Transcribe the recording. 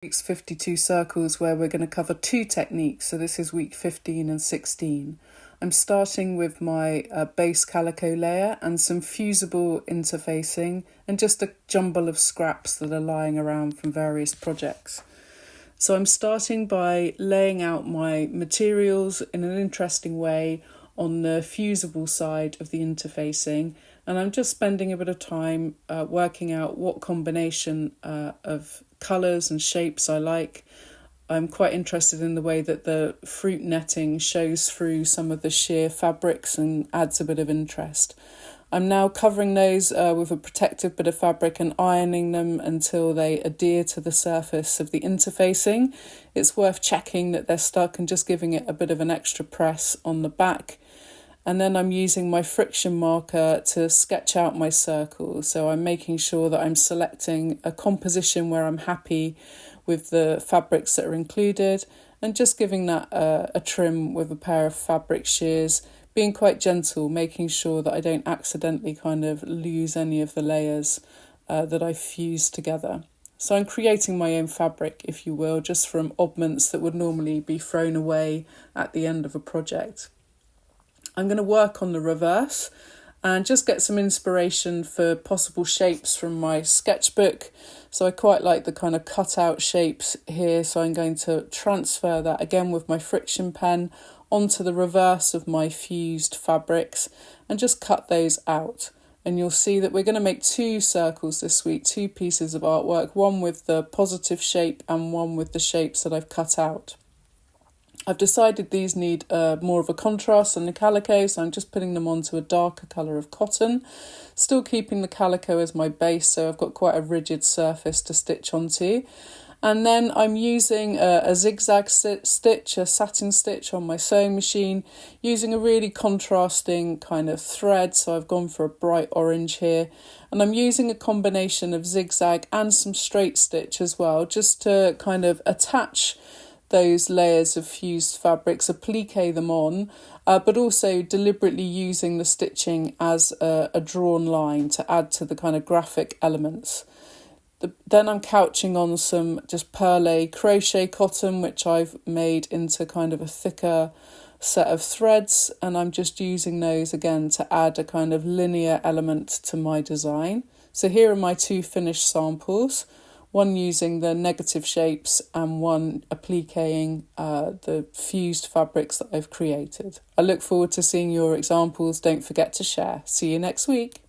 Week's 52 circles where we're going to cover two techniques. So this is week 15 and 16. I'm starting with my base calico layer and some fusible interfacing and just a jumble of scraps that are lying around from various projects. So I'm starting by laying out my materials in an interesting way on the fusible side of the interfacing, and I'm just spending a bit of time working out what combination of colours and shapes I like. I'm quite interested in the way that the fruit netting shows through some of the sheer fabrics and adds a bit of interest. I'm now covering those with a protective bit of fabric and ironing them until they adhere to the surface of the interfacing. It's worth checking that they're stuck and just giving it a bit of an extra press on the back. And then I'm using my friction marker to sketch out my circles. So I'm making sure that I'm selecting a composition where I'm happy with the fabrics that are included and just giving that a trim with a pair of fabric shears, being quite gentle, making sure that I don't accidentally kind of lose any of the layers that I've fused together. So I'm creating my own fabric, if you will, just from oddments that would normally be thrown away at the end of a project. I'm going to work on the reverse and just get some inspiration for possible shapes from my sketchbook. So I quite like the kind of cutout shapes here. So I'm going to transfer that again with my friction pen onto the reverse of my fused fabrics and just cut those out. And you'll see that we're going to make two circles this week, two pieces of artwork, one with the positive shape and one with the shapes that I've cut out. I've decided these need more of a contrast than the calico, so I'm just putting them onto a darker colour of cotton, still keeping the calico as my base, so I've got quite a rigid surface to stitch onto. And then I'm using a zigzag stitch, a satin stitch on my sewing machine, using a really contrasting kind of thread, so I've gone for a bright orange here. And I'm using a combination of zigzag and some straight stitch as well, just to kind of attach those layers of fused fabrics, applique them on, but also deliberately using the stitching as a drawn line to add to the kind of graphic elements. Then I'm couching on some just perlé crochet cotton, which I've made into kind of a thicker set of threads, and I'm just using those again to add a kind of linear element to my design. So here are my two finished samples. One using the negative shapes and one appliquing the fused fabrics that I've created. I look forward to seeing your examples. Don't forget to share. See you next week.